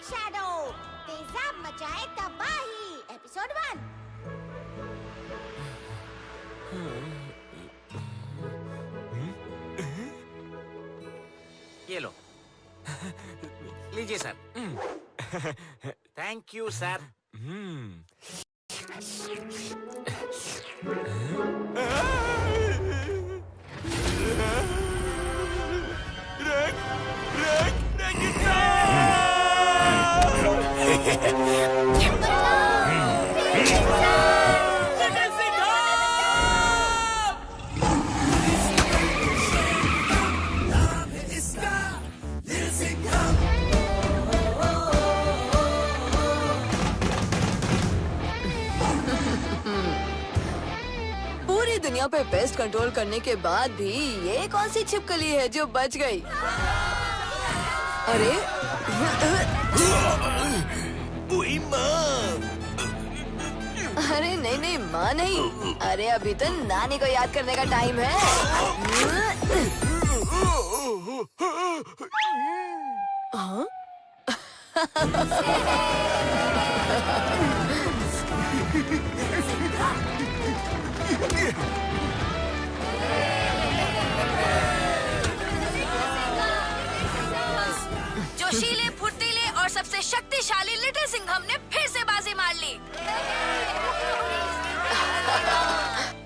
Shadow, तेजाब मचाए तबाही, एपिसोड 1। ये लो। लीजिए सर। Thank you sir. पूरी दुनिया पे पेस्ट कंट्रोल करने के बाद भी ये कौन सी छिपकली है जो बच गई? अरे अरे नहीं नहीं माँ नहीं, अरे अभी तो नानी को याद करने का टाइम है। हाँ? जोशीले, फुर्तीले और सबसे शक्तिशाली लिटिल सिंघम ने फिर से बाजी मार ली।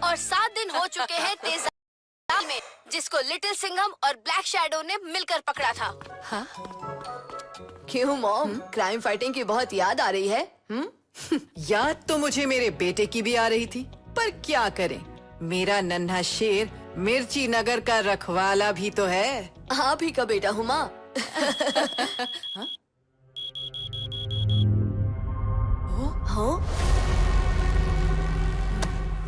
और 7 दिन हो चुके हैं तेजाब में, जिसको लिटिल सिंघम और ब्लैक शैडो ने मिलकर पकड़ा था। हाँ? क्यों मॉम, क्राइम फाइटिंग की बहुत याद आ रही है? याद तो मुझे मेरे बेटे की भी आ रही थी, पर क्या करें, मेरा नन्हा शेर मिर्ची नगर का रखवाला भी तो है। आप ही का बेटा हूँ माँ। हाँ?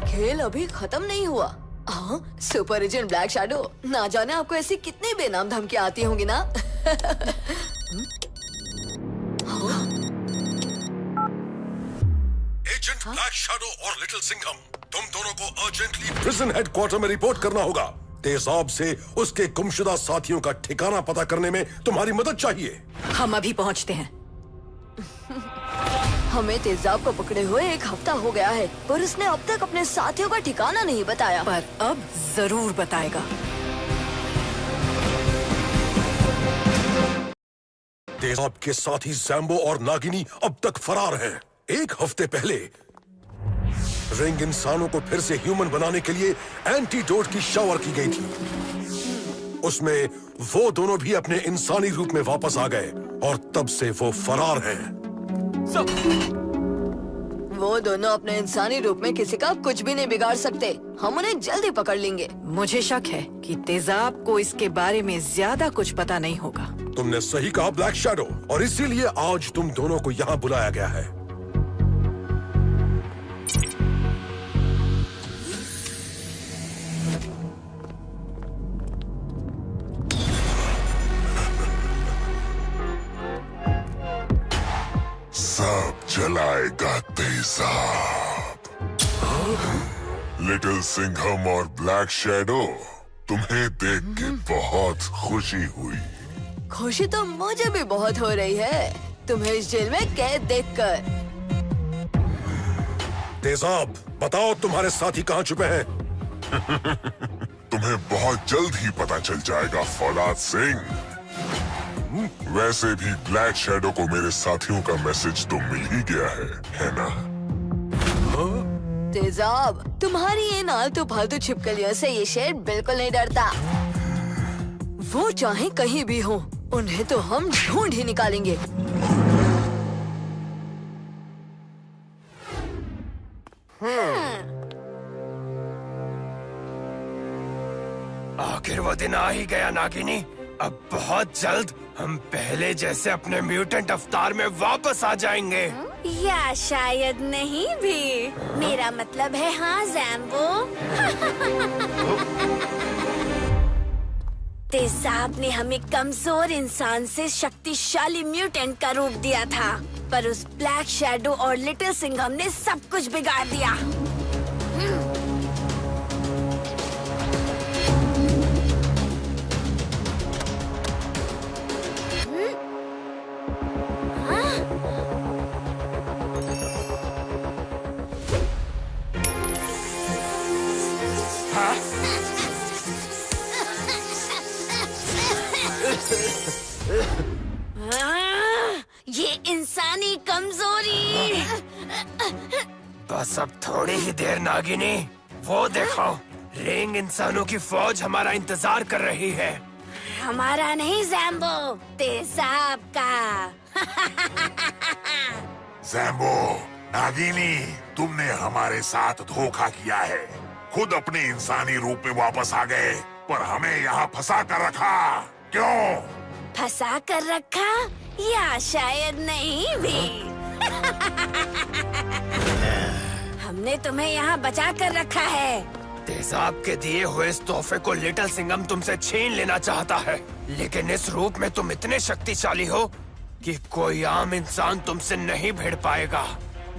खेल अभी खत्म नहीं हुआ। हाँ, सुपर एजेंट ब्लैक शैडो, ना जाने आपको ऐसी कितनी बेनाम धमकियां आती होंगी ना। एजेंट ब्लैक शैडो और लिटिल सिंघम, तुम दोनों को अर्जेंटली प्रिजन हेडक्वार्टर में रिपोर्ट करना होगा। तेजाब से उसके गुमशुदा साथियों का ठिकाना पता करने में तुम्हारी मदद चाहिए। हम अभी पहुंचते हैं। हमें तेजाब को पकड़े हुए 1 हफ्ता हो गया है, पर उसने अब तक अपने साथियों का ठिकाना नहीं बताया। पर अब जरूर बताएगा। तेजाब के साथी जैम्बो और नागिनी अब तक फरार हैं। 1 हफ्ते पहले रिंग इंसानों को फिर से ह्यूमन बनाने के लिए एंटीडोट की शावर की गई थी। उसमें वो दोनों भी अपने इंसानी रूप में वापस आ गए और तब से वो फरार हैं। वो दोनों अपने इंसानी रूप में किसी का कुछ भी नहीं बिगाड़ सकते। हम उन्हें जल्दी पकड़ लेंगे। मुझे शक है कि तेजाब को इसके बारे में ज्यादा कुछ पता नहीं होगा। तुमने सही कहा ब्लैक शैडो, और इसीलिए आज तुम दोनों को यहाँ बुलाया गया है। सब जलाएगा तेजाब। लिटिल सिंघम और ब्लैक शैडो, तुम्हें देख के बहुत खुशी हुई। खुशी तो मुझे भी बहुत हो रही है, तुम्हें इस जेल में कैद देखकर। तेजाब, बताओ तुम्हारे साथी कहाँ छुपे हैं? तुम्हें बहुत जल्द ही पता चल जाएगा फौलाद सिंह। वैसे भी ब्लैक शैडो को मेरे साथियों का मैसेज तो मिल ही गया है ना? तेजाब, तुम्हारी इन आलतू फालतू छिपकलियों से ये शेर बिल्कुल नहीं डरता। वो चाहे कहीं भी हो, उन्हें तो हम ढूंढ ही निकालेंगे। आखिर वो दिन आ ही गया नागिनी। अब बहुत जल्द हम पहले जैसे अपने म्यूटेंट अवतार में वापस आ जाएंगे। या शायद नहीं भी। मेरा मतलब है हाँ जैम्बो। तेजाब ने हमें कमजोर इंसान से शक्तिशाली म्यूटेंट का रूप दिया था, पर उस ब्लैक शैडो और लिटिल सिंघम ने सब कुछ बिगाड़ दिया। हाँ। ये इंसानी कमजोरी। बस अब थोड़ी ही देर नागिनी, वो देखो रिंग इंसानों की फौज हमारा इंतजार कर रही है। हमारा नहीं जैम्बो, तेजाब का। जैम्बो, नागिनी, तुमने हमारे साथ धोखा किया है। खुद अपने इंसानी रूप में वापस आ गए, पर हमें यहाँ फंसा कर रखा। क्यों? फंसा कर रखा या शायद नहीं भी। हमने तुम्हें यहाँ बचा कर रखा है। तेजाब के दिए हुए इस तोहफे को लिटिल सिंघम तुमसे छीन लेना चाहता है, लेकिन इस रूप में तुम इतने शक्तिशाली हो कि कोई आम इंसान तुमसे नहीं भिड़ पाएगा।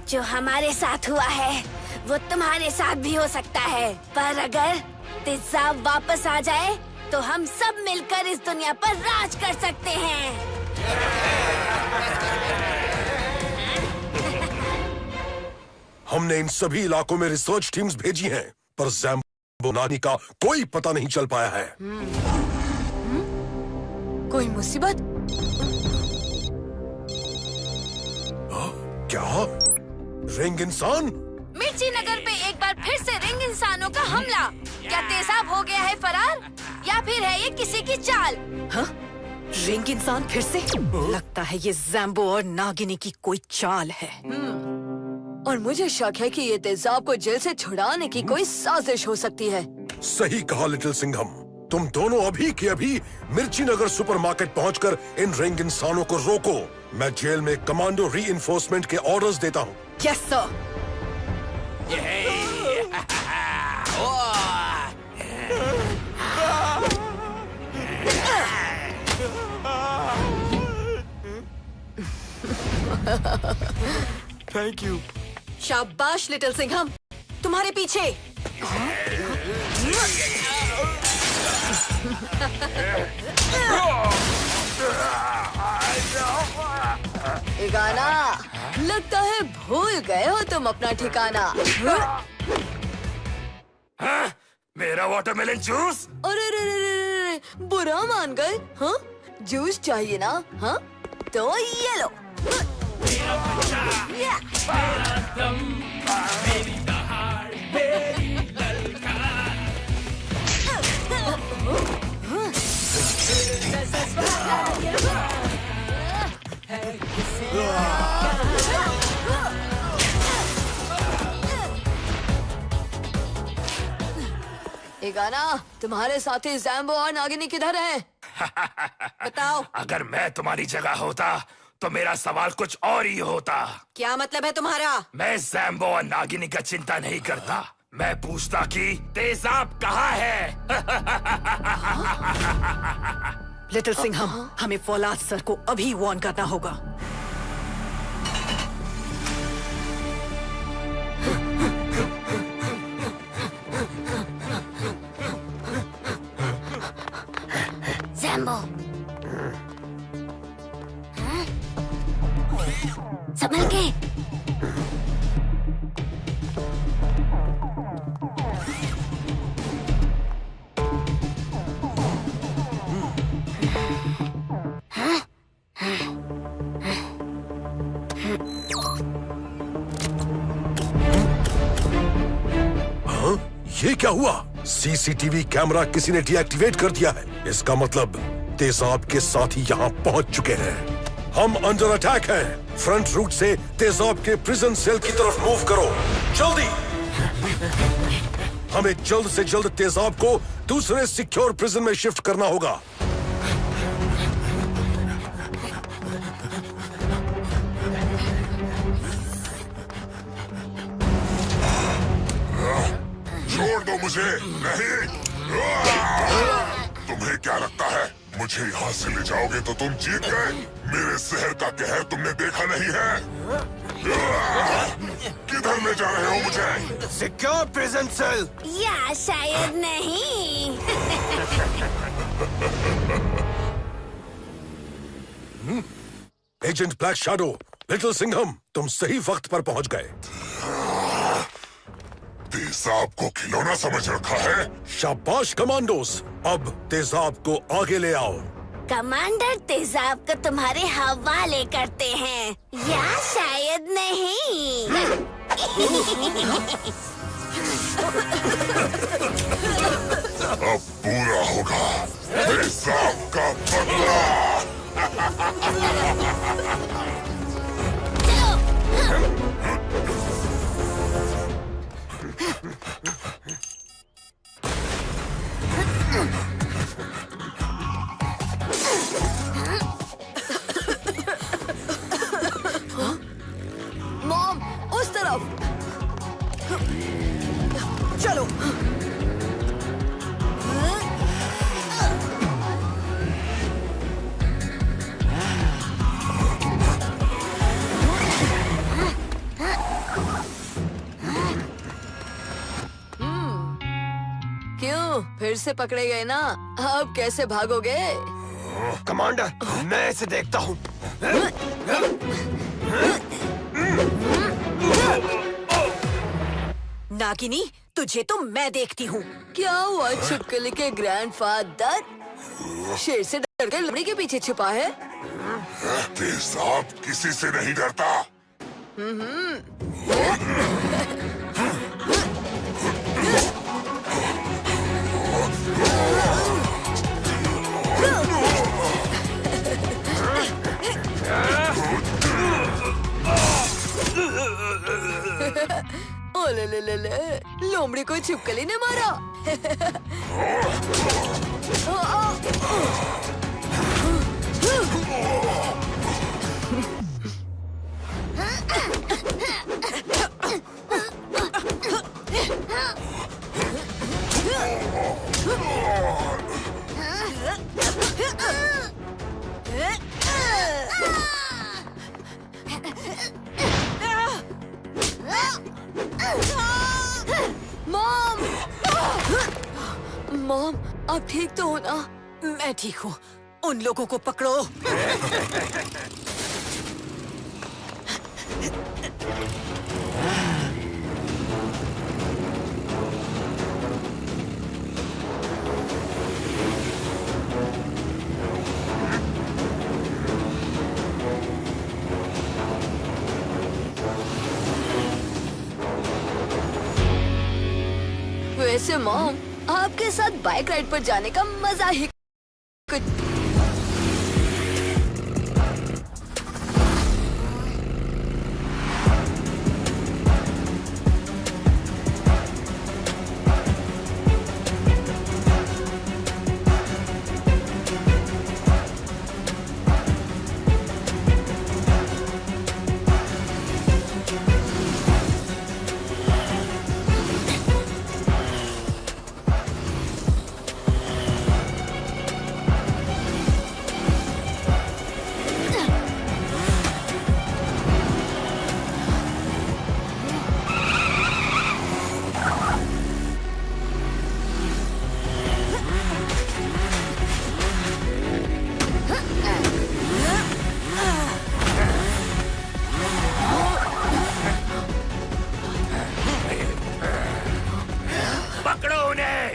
जो हमारे साथ हुआ है वो तुम्हारे साथ भी हो सकता है, पर अगर तेजाब वापस आ जाए तो हम सब मिलकर इस दुनिया पर राज कर सकते हैं। हमने इन सभी इलाकों में रिसर्च टीम्स भेजी हैं, पर जैम्बो नानी का कोई पता नहीं चल पाया है। कोई मुसीबत? क्या? रिंग इंसान? मिर्ची नगर पे एक बार फिर से रिंग इंसानों का हमला। क्या तेजाब हो गया है फरार, या फिर है ये किसी की चाल? हाँ? रिंग इंसान फिर से? लगता है ये जैम्बो और नागिनी की कोई चाल है। और मुझे शक है कि ये तेजाब को जेल से छुड़ाने की कोई साजिश हो सकती है। सही कहा लिटिल सिंघम। तुम दोनों अभी के अभी मिर्ची नगर सुपरमार्केट पहुंचकर इन रिंग इंसानों को रोको। मैं जेल में कमांडो रीइंफोर्समेंट के ऑर्डर्स देता हूँ। Yes sir. Thank you. शाबाश लिटिल सिंघम, तुम्हारे पीछे। ठिकाना, लगता है भूल गए हो तुम अपना ठिकाना। हाँ? मेरा वाटरमेलन जूस? अरे रे रे रे रे, बुरा मान गए? हाँ? जूस चाहिए ना? हाँ? तो ये लो। ये गाना, तुम्हारे साथी जैम्बो और नागिनी किधर हैं? बताओ। अगर मैं तुम्हारी जगह होता तो मेरा सवाल कुछ और ही होता। क्या मतलब है तुम्हारा? मैं जैम्बो और नागिनी का चिंता नहीं करता, मैं पूछता कि तेजाब कहाँ है? लिटिल सिंघम, हमें फौलाद सर को अभी वार्न करना होगा। जैम्बो, हाँ? संभल के। ये क्या हुआ? सीसीटीवी कैमरा किसी ने डीएक्टिवेट कर दिया है। इसका मतलब तेजाब के साथी यहाँ पहुँच चुके हैं। हम अंडर अटैक हैं। फ्रंट रूट से तेजाब के प्रिजन सेल की तरफ मूव करो, जल्दी। हमें जल्द से जल्द तेजाब को दूसरे सिक्योर प्रिजन में शिफ्ट करना होगा। छोड़ दो मुझे। नहीं। तुम्हें क्या लगता है मुझे यहाँ से ले जाओगे तो तुम जीत गए? मेरे शहर का कहर तुमने देखा नहीं है? किधर ले जा रहे हो मुझे? Secure prison cell. या शायद नहीं। Agent black shadow, little Singham, तुम सही वक्त पर पहुंच गए। तेजाब को खिलौना समझ रखा है? शाबाश कमांडोस, अब तेजाब को आगे ले आओ। कमांडर तेजाब को तुम्हारे हवाले करते हैं या शायद नहीं। अब पूरा होगा तेजाब का बदला। मॉम, उस तरफ। चलो। क्यों फिर से पकड़े गए ना? अब कैसे भागोगे? कमांडर, मैं इसे देखता हूँ। नागिनी, तुझे तो मैं देखती हूँ। क्या हुआ छिपकली के ग्रैंडफादर? शेर से डर के लकड़ी के पीछे छिपा है। तेजाब किसी से नहीं डरता। ओ ले, लोमड़ी को छिपकली ने मारा। मॉम, आप ठीक तो हो ना? मैं ठीक हूँ। उन लोगों को पकड़ो। वैसे मॉम, आपके साथ बाइक राइड पर जाने का मजा ही कुछ।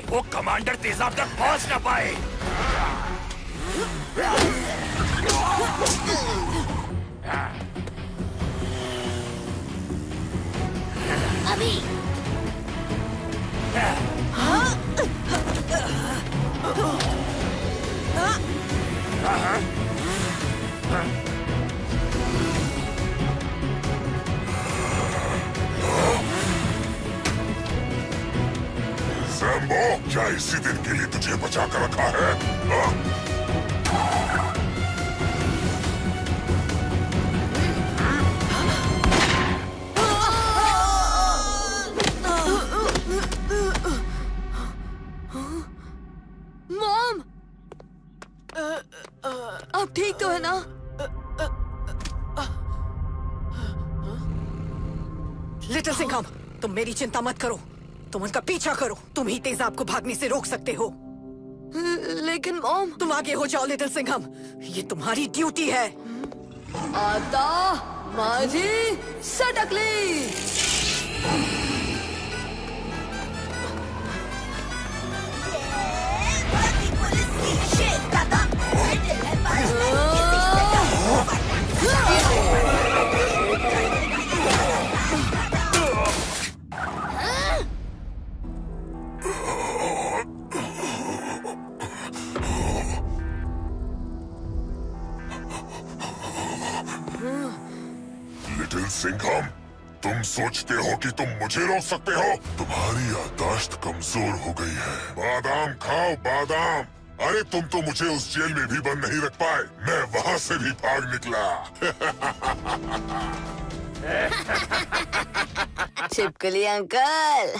वो कमांडर तेजाब तक पहुंच ना पाए। अभी सैम्बो, क्या इसी दिन के लिए तुझे बचा कर रखा है? मॉम, आप ठीक तो है ना? लिटिल सिंघम, तुम मेरी चिंता मत करो। तुम उनका पीछा करो। तुम ही तेजाब को भागने से रोक सकते हो। लेकिन मॉम, तुम आगे हो जाओ लिटिल सिंघम, ये तुम्हारी ड्यूटी है। आता माझी सटकली। पुलिस की शेर का दम, लिटिल सिंघम, तुम सोचते हो कि तुम मुझे रोक सकते हो? तुम्हारी याददाश्त कमजोर हो गई है। बादाम खाओ, बादाम। अरे तुम तो मुझे उस जेल में भी बंद नहीं रख पाए, मैं वहाँ से भी भाग निकला। छिपकली अंकल,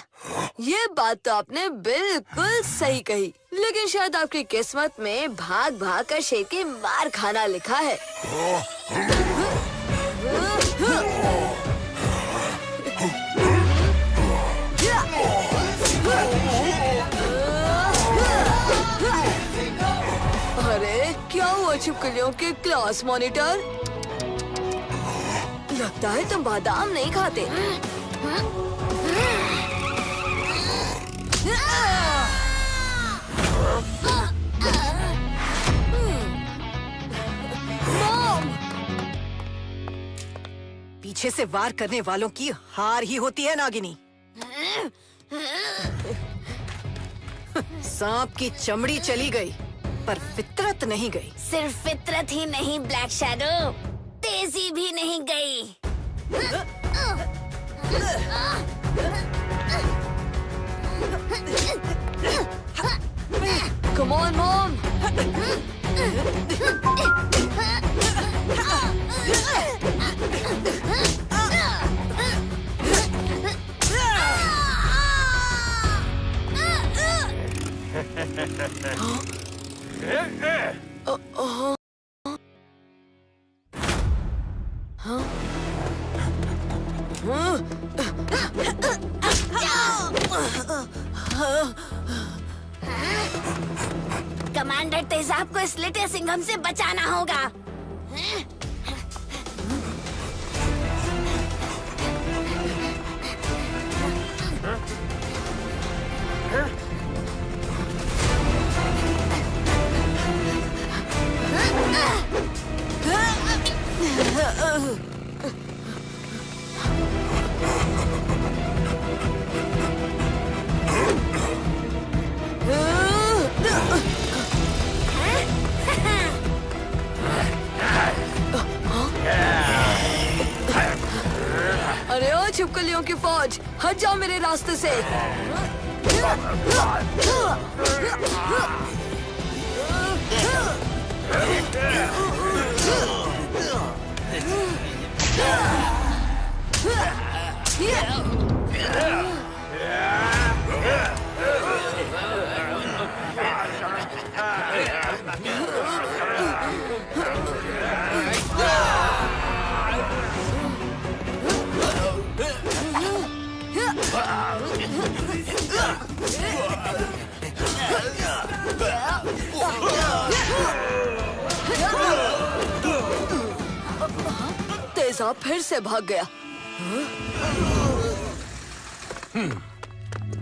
ये बात तो आपने बिल्कुल सही कही, लेकिन शायद आपकी किस्मत में भाग भाग कर शेर के मार खाना लिखा है। अरे क्या हुआ छिपकलियों के क्लास मॉनिटर? लगता है तुम बादाम नहीं खाते। मॉम! पीछे से वार करने वालों की हार ही होती है नागिनी। सांप की चमड़ी चली गई पर फितरत नहीं गई। सिर्फ फितरत ही नहीं ब्लैक शैडो, तेजी भी नहीं गई। Come on, Mom! कमांडर तेजाब को इस लिटिल सिंघम से बचाना होगा। अरे ओ छिपकलियों की फौज, हट जाओ मेरे रास्ते से। तेजाब फिर से भाग गया।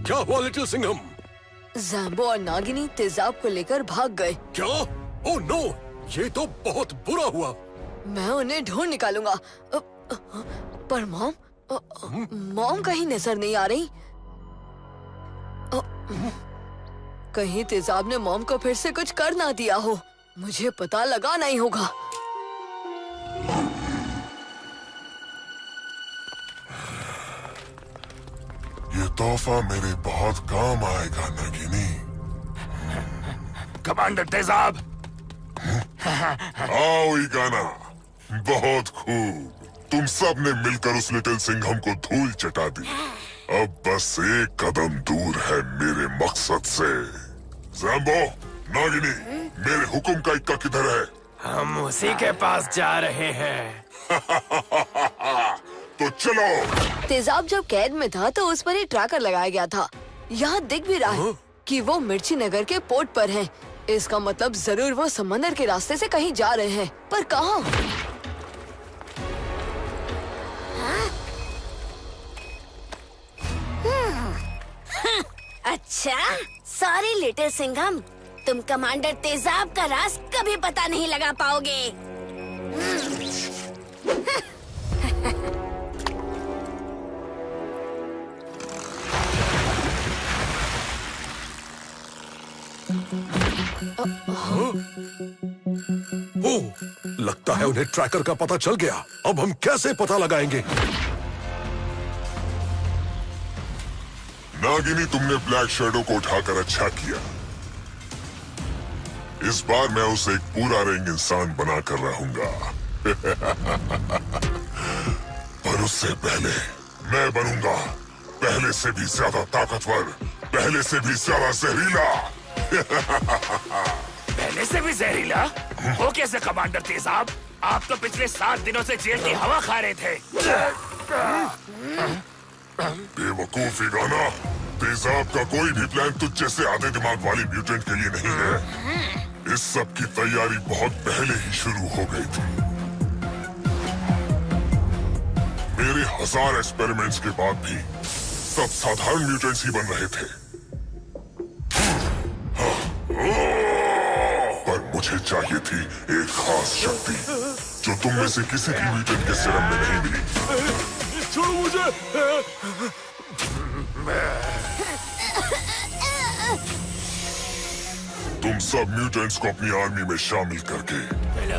क्या हुआ लिटिल सिंघम? जैम्बो और नागिनी तेजाब को लेकर भाग गए। क्या? ओह नो, ये तो बहुत बुरा हुआ। मैं उन्हें ढूंढ निकालूंगा। पर मॉम, मॉम कहीं नजर नहीं आ रही। कहीं तेजाब ने मॉम को फिर से कुछ कर ना दिया हो। मुझे पता लगाना ही होगा। ये तोहफा मेरे बहुत काम आएगा नागिनी। कमांडर तेजाब, आओ ईगाना, बहुत खूब। तुम सब ने मिलकर उस लिटिल सिंघम को धूल चटा दी। अब बस एक कदम दूर है मेरे मकसद से। जैम्बो, नागिनी, मेरे हुक्म का इक्का किधर है? हम उसी के पास जा रहे हैं। तो चलो। तेजाब जब कैद में था तो उस पर ही ट्रैकर लगाया गया था। यहाँ दिख भी रहा है कि वो मिर्ची नगर के पोर्ट पर है। इसका मतलब जरूर वो समंदर के रास्ते से कहीं जा रहे हैं, पर कहाँ? अच्छा, सॉरी लिटिल सिंघम, तुम कमांडर तेजाब का राज कभी पता नहीं लगा पाओगे। ओह, लगता है उन्हें ट्रैकर का पता चल गया। अब हम कैसे पता लगाएंगे? नागिनी, तुमने ब्लैक शैडो को उठाकर अच्छा किया। इस बार मैं उसे एक पूरा रेंग इंसान बनाकर रहूंगा। पर उससे पहले मैं बनूंगा पहले से भी ज्यादा ताकतवर, पहले से भी ज्यादा जहरीला। पहले से भी जहरीला? वो कैसे कमांडर तेजाब? आप तो पिछले 7 दिनों से जेल की हवा खा रहे थे। बेवकूफी गाना, तेजाब का कोई भी प्लान तुझ जैसे आधे दिमाग वाली म्यूटेंट के लिए नहीं है। इस सब की तैयारी बहुत पहले ही शुरू हो गई थी। मेरे 1000 एक्सपेरिमेंट्स के बाद भी सब साधारण म्यूटेंट्स ही बन रहे थे। पर मुझे चाहिए थी एक खास शक्ति जो तुम में से किसी भी म्यूटेंट के सीरम में नहीं मिली। छोड़ो मुझे। तुम सब म्यूटेंट्स को अपनी आर्मी में शामिल करके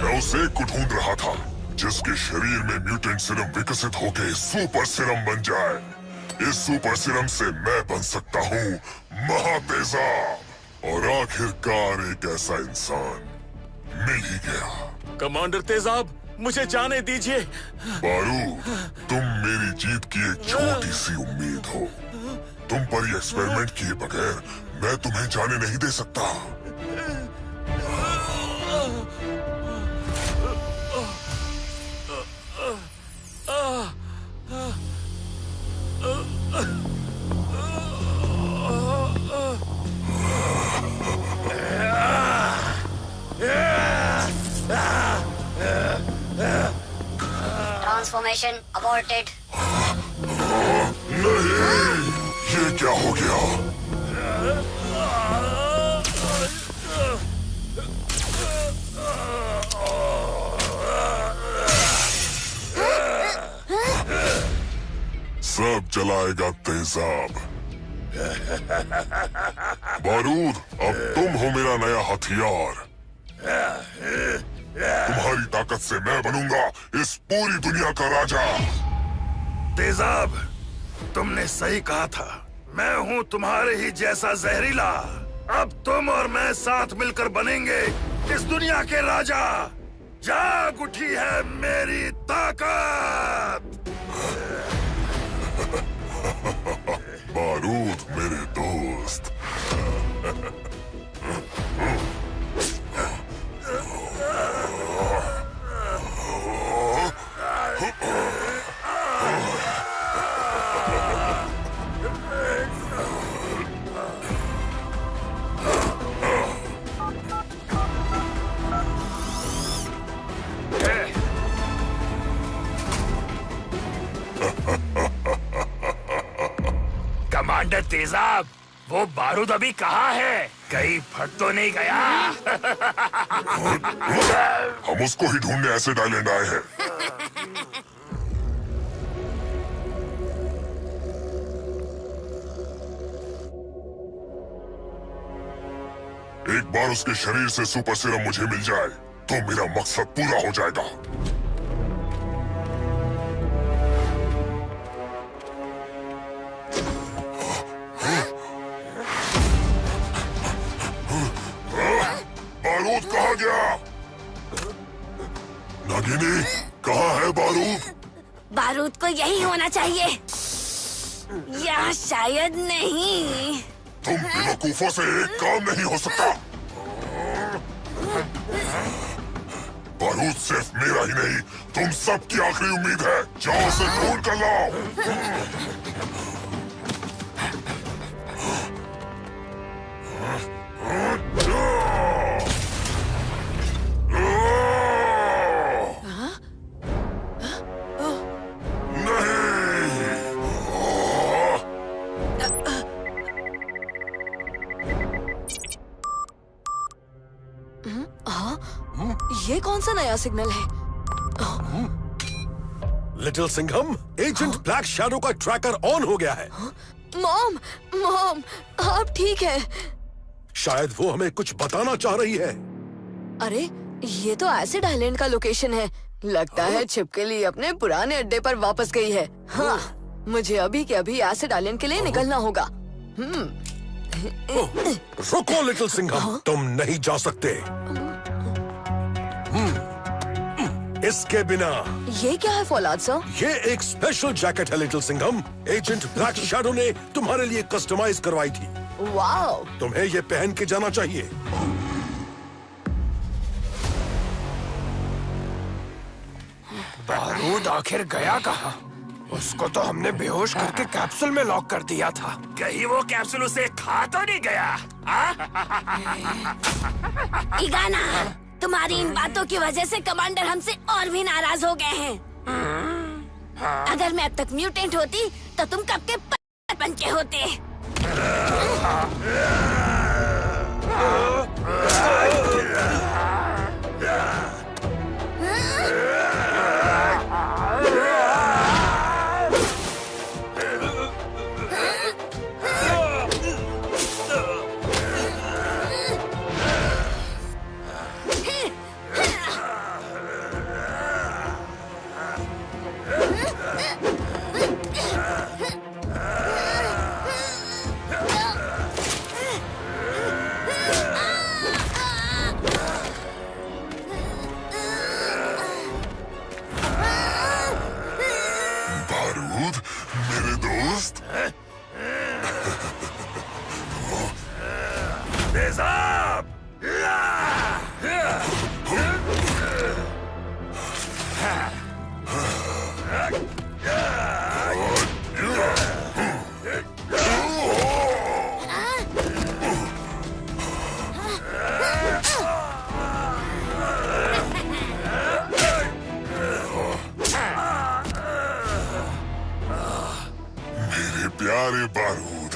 मैं उस एक को ढूंढ रहा था जिसके शरीर में म्यूटेंट सीरम विकसित होके सुपर सीरम बन जाए। इस सुपर सीरम से मैं बन सकता हूँ महातेजाब। और आखिरकार एक ऐसा इंसान मिल ही गया। कमांडर तेजाब, मुझे जाने दीजिए। बारूद, तुम मेरी जीत की एक छोटी सी उम्मीद हो। तुम पर ये एक्सपेरिमेंट किए बगैर मैं तुम्हें जाने नहीं दे सकता। Transformation aborted. नहीं, ये क्या हो गया? सब जलाएगा तेजाब। बारूद, अब तुम हो मेरा नया हथियार। तुम्हारी ताकत से मैं बनूंगा इस पूरी दुनिया का राजा। तेजाब, तुमने सही कहा था। मैं हूँ तुम्हारे ही जैसा जहरीला। अब तुम और मैं साथ मिलकर बनेंगे इस दुनिया के राजा। जाग उठी है मेरी ताकत। बारूद मेरे दोस्त, कमांडर तेजाब, वो बारूद अभी कहाँ है? कहीं फट तो नहीं गया? हम उसको ही ढूंढने एसिड आइलैंड आए हैं। एक बार उसके शरीर से सुपर सीरम मुझे मिल जाए तो मेरा मकसद पूरा हो जाएगा। बारूद कहाँ गया? नागिनी, कहाँ है बारूद? बारूद को यही होना चाहिए या शायद नहीं। तुम बेवकूफों से एक काम नहीं हो सकता। बारूद सिर्फ मेरा ही नहीं, तुम सबकी आखिरी उम्मीद है। जाओ उसे ढूंढ कर लाओ। ये कौन सा नया सिग्नल है? Little Singham, agent black shadow का ट्रैकर ऑन हो गया है। मॉम, मॉम, आप ठीक हैं? शायद वो हमें कुछ बताना चाह रही है। अरे, ये तो एसिड आइलैंड का लोकेशन है। लगता है छिपकली अपने पुराने अड्डे पर वापस गई है। हाँ, मुझे अभी के अभी एसिड आइलैंड के लिए निकलना होगा। रुको लिटिल सिंघम, तुम नहीं जा सकते। इसके बिना। ये क्या है फौलाद सर? ये एक स्पेशल जैकेट है little Singham. Agent black shadow ने तुम्हारे लिए कस्टमाइज करवाई थी। वाओ! तुम्हें ये पहन के जाना चाहिए। बारूद आखिर गया कहाँ? उसको तो हमने बेहोश करके कैप्सूल में लॉक कर दिया था। कहीं वो कैप्सूल उसे खा तो नहीं गया? इगाना, तुम्हारी इन बातों की वजह से कमांडर हमसे और भी नाराज हो गए हैं। अगर मैं अब तक म्यूटेंट होती तो तुम कब के बन के होते। बारूद, मेरे दोस्त। तेजाब! मेरे प्यारे बारूद,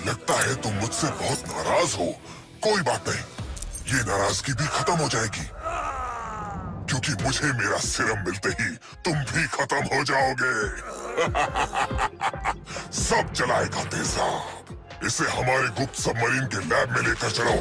लगता है तुम मुझसे बहुत नाराज हो। कोई बात नहीं, ये नाराजगी भी खत्म हो जाएगी, क्योंकि मुझे मेरा सीरम मिलते ही तुम भी खत्म हो जाओगे। सब चलाएगा तेजाब। इसे हमारे गुप्त सबमरीन के लैब में लेकर चलो।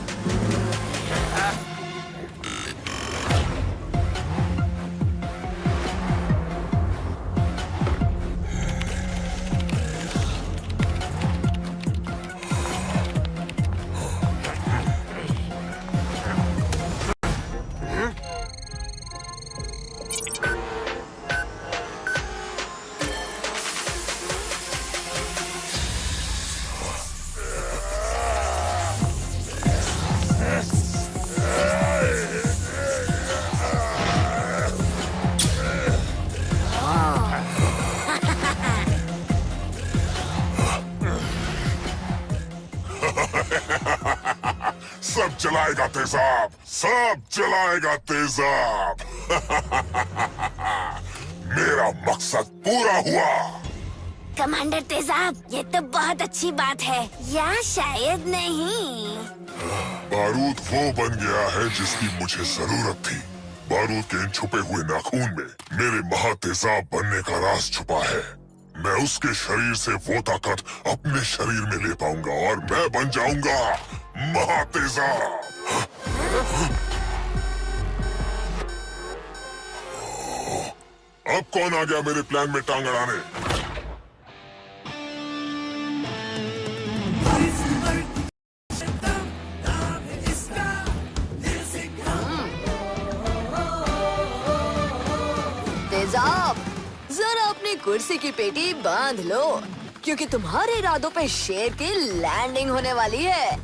सब चलाएगा तेजाब, सब चलाएगा तेजाब। मेरा मकसद पूरा हुआ। कमांडर तेजाब, ये तो बहुत अच्छी बात है, या शायद नहीं। बारूद वो बन गया है जिसकी मुझे जरूरत थी। बारूद के इन छुपे हुए नाखून में मेरे महातेजाब बनने का राज छुपा है। मैं उसके शरीर से वो ताकत अपने शरीर में ले पाऊंगा और मैं बन जाऊंगा महातेजाब। अब कौन आ गया मेरे प्लान में टांग अड़ाने? तेजाब, जरा अपनी कुर्सी की पेटी बांध लो, क्योंकि तुम्हारे इरादों पे शेर की लैंडिंग होने वाली है।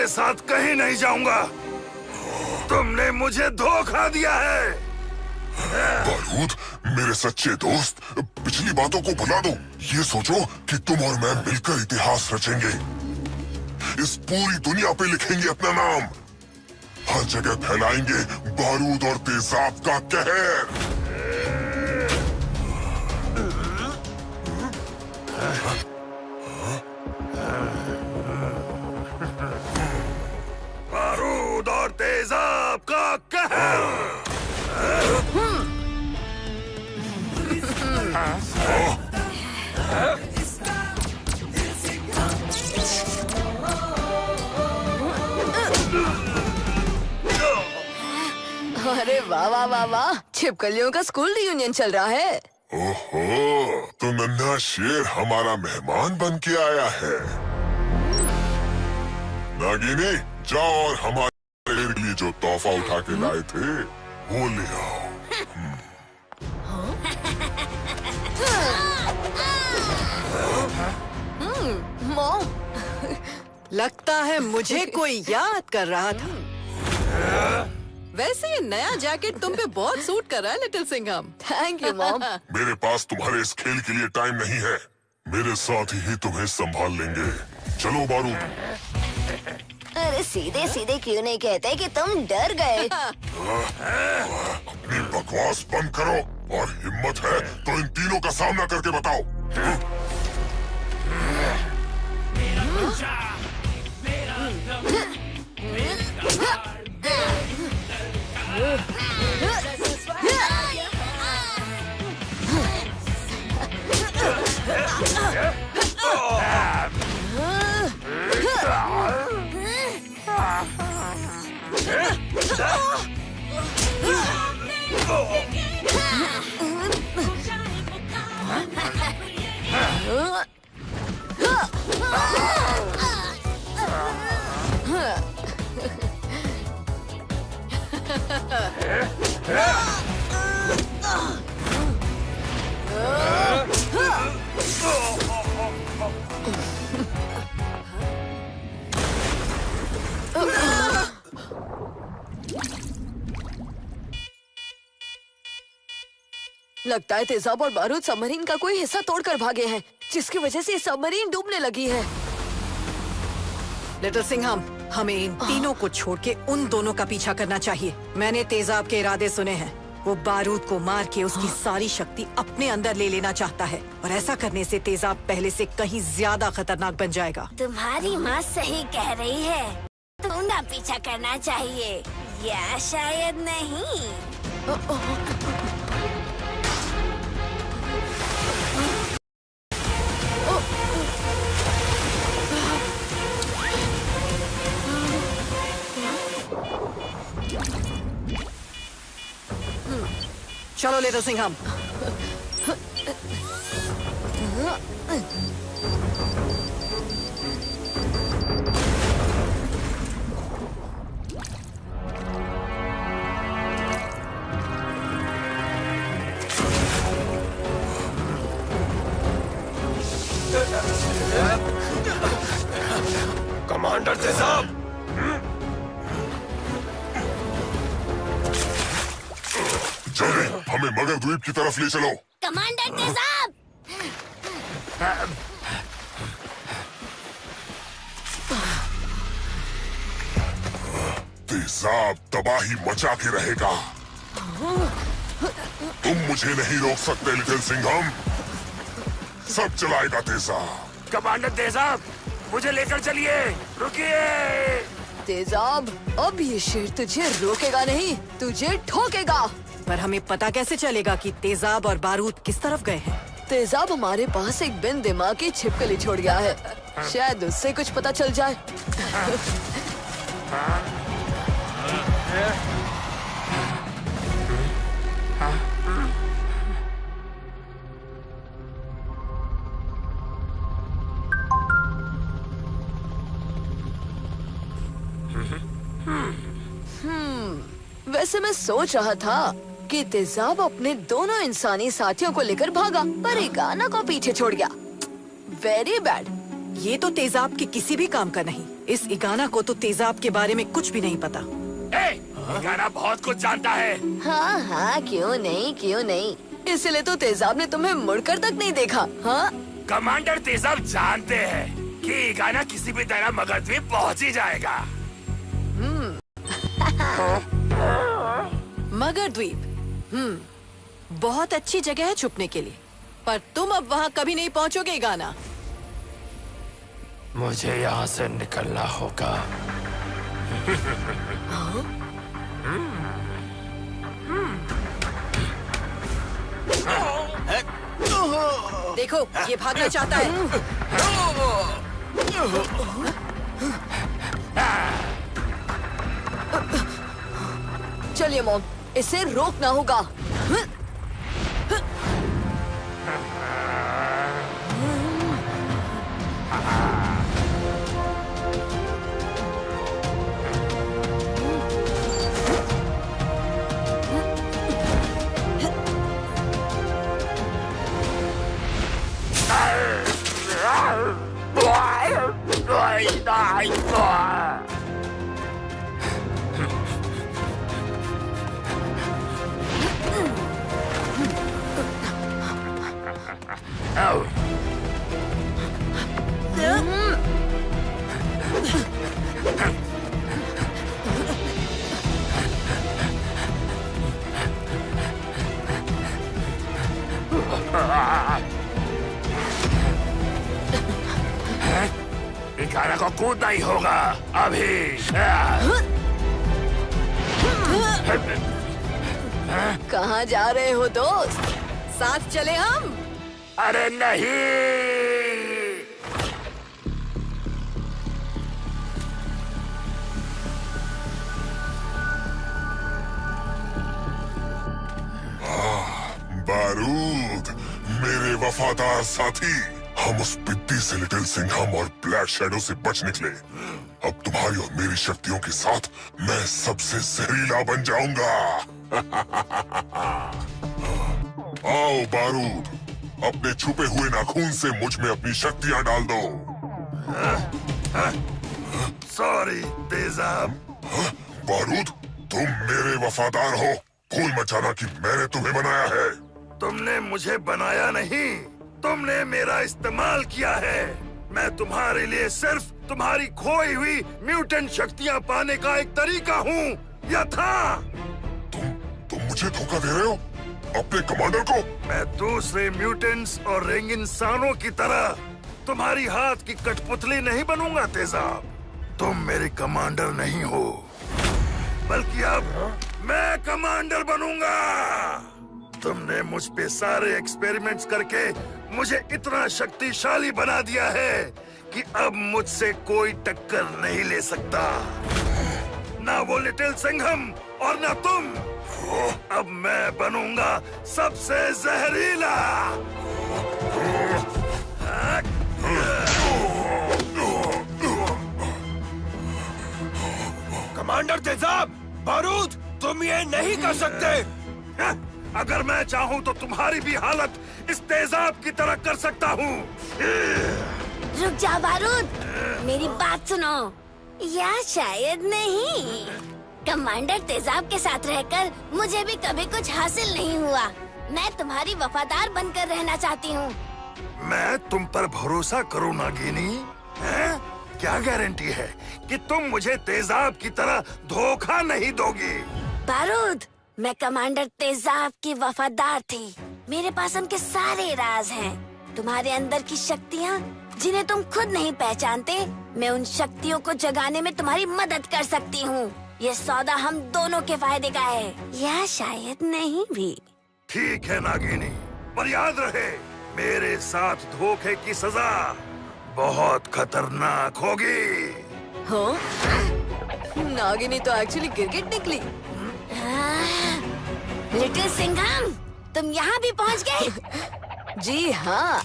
तुम्हारे साथ कहीं नहीं जाऊंगा। तुमने मुझे धोखा दिया है। बारूद, मेरे सच्चे दोस्त, पिछली बातों को भुला दो। ये सोचो कि तुम और मैं मिलकर इतिहास रचेंगे। इस पूरी दुनिया पे लिखेंगे अपना नाम। हर जगह फैलाएंगे बारूद और तेजाब का कहर। बारूद और तेजाब का कहर। अरे वाह वाह वाह वाह, छिपकलियों का स्कूल रियूनियन चल रहा है। ओहो, तो नन्हा शेर हमारा मेहमान बन के आया है। नागिनी, जाओ और हमारे लिए जो तोहफा उठा के लाए थे वो ले आओ। मॉम, लगता है मुझे कोई याद कर रहा था। वैसे ये नया जैकेट तुम पे बहुत सूट कर रहा है little Singham. Thank you mom. मेरे पास तुम्हारे इस खेल के लिए टाइम नहीं है। मेरे साथ ही तुम्हें संभाल लेंगे। चलो बारूद। अरे सीधे सीधे क्यों नहीं कहते कि तुम डर गए? अपनी बकवास बंद करो और हिम्मत है तो इन तीनों का सामना करके बताओ। लगता है तेजाब और बारूद सबमरीन का कोई हिस्सा तोड़कर भागे हैं, जिसकी वजह से सबमरीन डूबने लगी है। लिटिल सिंघम, हमें इन तीनों को छोड़ के उन दोनों का पीछा करना चाहिए। मैंने तेजाब के इरादे सुने हैं। वो बारूद को मार के उसकी सारी शक्ति अपने अंदर ले लेना चाहता है, और ऐसा करने से तेजाब पहले से कहीं ज्यादा खतरनाक बन जाएगा। तुम्हारी माँ सही कह रही है, तुम्हें पीछा करना चाहिए या शायद नहीं। चलो लिटिल सिंघम। कमांडर तेजाब, जल्दी हमें मगर द्वीप की तरफ ले चलो। कमांडर तेजाब, तेजाब तबाही मचा के रहेगा। तुम मुझे नहीं रोक सकते लिटिल सिंघम। सब चलाएगा तेजाब। कमांडर तेजाब, मुझे लेकर चलिए। रुकिए। तेजाब, अब ये शेर तुझे रोकेगा नहीं, तुझे ठोकेगा। पर हमें पता कैसे चलेगा कि तेजाब और बारूद किस तरफ गए हैं? तेजाब हमारे पास एक बिन दिमाग की छिपकली छोड़ गया है, शायद उससे कुछ पता चल जाए। वैसे मैं सोच रहा था कि तेजाब अपने दोनों इंसानी साथियों को लेकर भागा, पर इगाना को पीछे छोड़ गया। Very bad. ये तो तेजाब के किसी भी काम का नहीं। इस इगाना को तो तेजाब के बारे में कुछ भी नहीं पता। गाना बहुत कुछ जानता है। हाँ हाँ, क्यों नहीं। इसलिए तो तेजाब ने तुम्हें मुड़कर तक नहीं देखा। हाँ, कमांडर तेजाब जानते हैं कि गाना किसी भी तरह मगधद्वीप पहुंच ही जाएगा। मगधद्वीप, बहुत अच्छी जगह है छुपने के लिए, पर तुम अब वहाँ कभी नहीं पहुँचोगे गाना। मुझे यहाँ से निकलना होगा। देखो, ये भागना चाहता है। चलिए मॉम, इसे रोकना होगा। गाना को कूदना ही होगा अभी। कहाँ जा रहे हो दोस्त? साथ चले हम। अरे नहीं। बारूद, मेरे वफादार साथी, हम उस पिद्दी से लिटिल सिंघम और ब्लैक शैडो से बच निकले। अब तुम्हारी और मेरी शक्तियों के साथ मैं सबसे जहरीला बन जाऊंगा। आओ बारूद, अपने छुपे हुए नाखून से मुझ में अपनी शक्तियां डाल दो। सॉरी तेजाब। बारूद, तुम मेरे वफादार हो। भूल मत जाना कि मैंने तुम्हें बनाया है। तुमने मुझे बनाया नहीं, तुमने मेरा इस्तेमाल किया है। मैं तुम्हारे लिए सिर्फ तुम्हारी खोई हुई म्यूटेंट शक्तियां पाने का एक तरीका हूँ, या था। तुम मुझे धोखा दे रहे हो, अपने कमांडर को। मैं दूसरे म्यूटेंट्स और रेंग इंसानों की तरह तुम्हारी हाथ की कठपुतली नहीं बनूंगा तेजाब। तुम मेरे कमांडर नहीं हो, बल्कि अब मैं कमांडर बनूंगा। तुमने मुझ पे सारे एक्सपेरिमेंट्स करके मुझे इतना शक्तिशाली बना दिया है कि अब मुझसे कोई टक्कर नहीं ले सकता, ना वो लिटिल सिंघम और ना तुम। अब मैं बनूंगा सबसे जहरीला। कमांडर तेजाब, बारूद, तुम ये नहीं कर सकते। अगर मैं चाहूँ तो तुम्हारी भी हालत इस तेजाब की तरह कर सकता हूँ। रुक जा बारूद, मेरी बात सुनो। या शायद नहीं। कमांडर तेजाब के साथ रहकर मुझे भी कभी कुछ हासिल नहीं हुआ। मैं तुम्हारी वफादार बनकर रहना चाहती हूँ। मैं तुम पर भरोसा करूँ नागिनी? हैं? क्या गारंटी है कि तुम मुझे तेजाब की तरह धोखा नहीं दोगी? बारूद, मैं कमांडर तेजाब की वफादार थी। मेरे पास उनके सारे राज हैं। तुम्हारे अंदर की शक्तियाँ जिन्हें तुम खुद नहीं पहचानते, मैं उन शक्तियों को जगाने में तुम्हारी मदद कर सकती हूँ। ये सौदा हम दोनों के फायदे का है, या शायद नहीं भी। ठीक है नागिनी, पर याद रहे, मेरे साथ धोखे की सजा बहुत खतरनाक होगी। हाँ? नागिनी तो एक्चुअली गिरगिट निकली। लिटिल सिंघम, तुम यहाँ भी पहुँच गए? जी हाँ,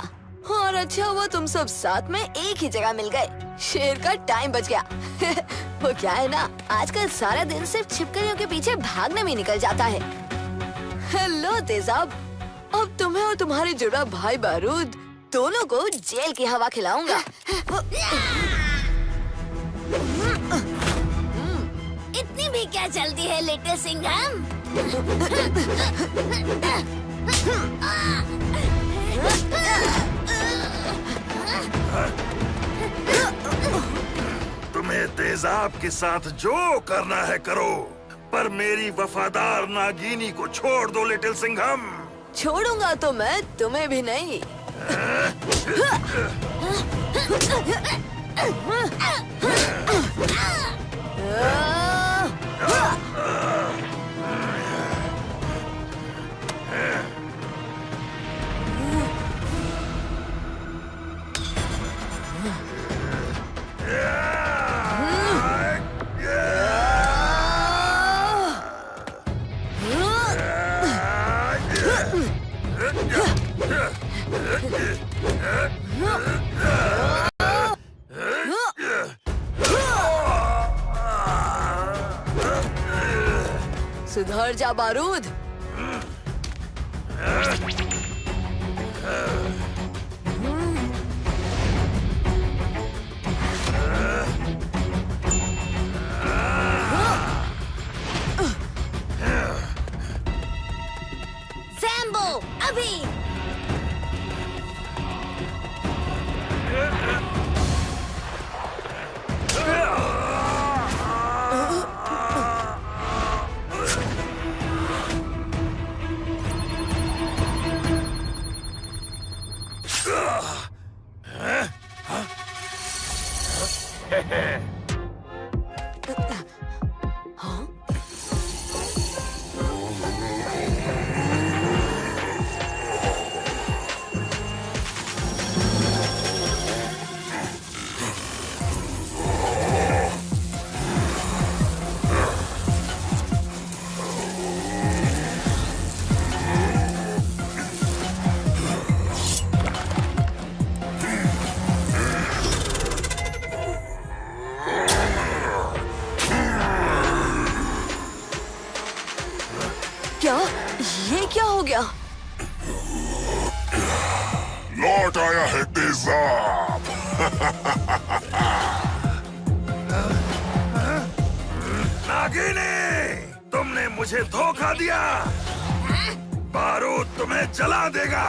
और अच्छा हुआ तुम सब साथ में एक ही जगह मिल गए। शेर का टाइम बच गया। वो क्या है ना, आजकल सारा दिन सिर्फ छिपकलियों के पीछे भागने में निकल जाता है। हेलो तेजाब, अब तुम्हें और तुम्हारे जुड़ा भाई बारूद दोनों को जेल की हवा खिलाऊंगा। इतनी भी क्या जल्दी है लिटिल सिंघम? तुम्हें तेजाब के साथ जो करना है करो, पर मेरी वफादार नागिनी को छोड़ दो लिटिल सिंघम। छोड़ूंगा तो मैं तुम्हें भी नहीं। सुधर जा बारूद। जैम्बो अभी। क्या? ये क्या हो गया? लौट आया है तेजाब। नागिनी, तुमने मुझे धोखा दिया। बारूद तुम्हें जला देगा।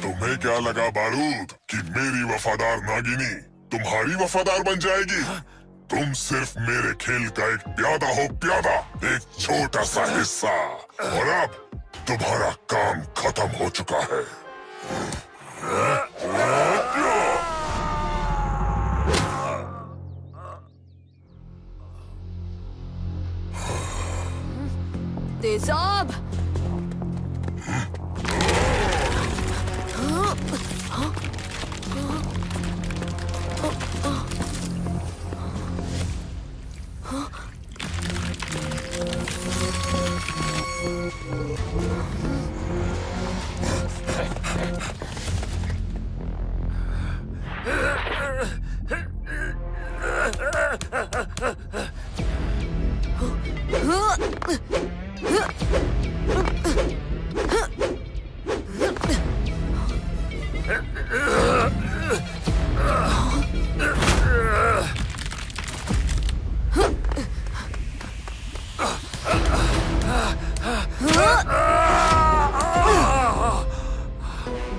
तुम्हें क्या लगा बारूद कि मेरी वफादार नागिनी तुम्हारी वफादार बन जाएगी? तुम सिर्फ मेरे खेल का एक प्यादा हो, प्यादा, एक छोटा सा हिस्सा। और अब तुम्हारा काम खत्म हो चुका है। तेजाब।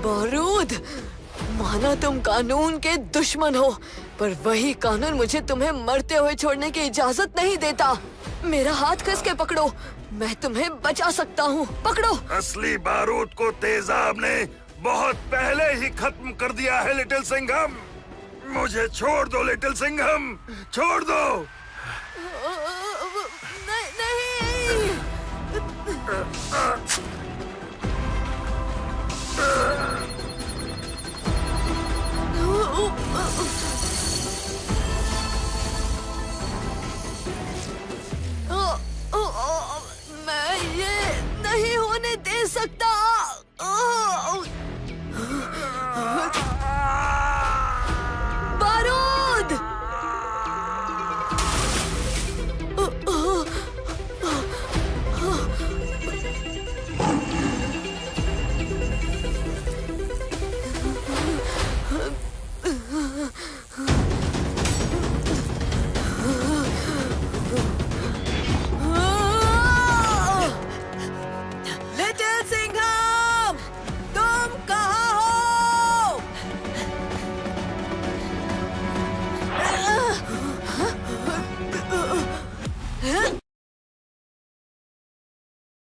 बारूद, माना तुम कानून के दुश्मन हो, पर वही कानून मुझे तुम्हें मरते हुए छोड़ने की इजाजत नहीं देता। मेरा हाथ कस के पकड़ो, मैं तुम्हें बचा सकता हूँ। पकड़ो। असली बारूद को तेजाब ने बहुत पहले ही खत्म कर दिया है लिटिल सिंघम। मुझे छोड़ दो लिटिल सिंघम, छोड़ दो। नहीं।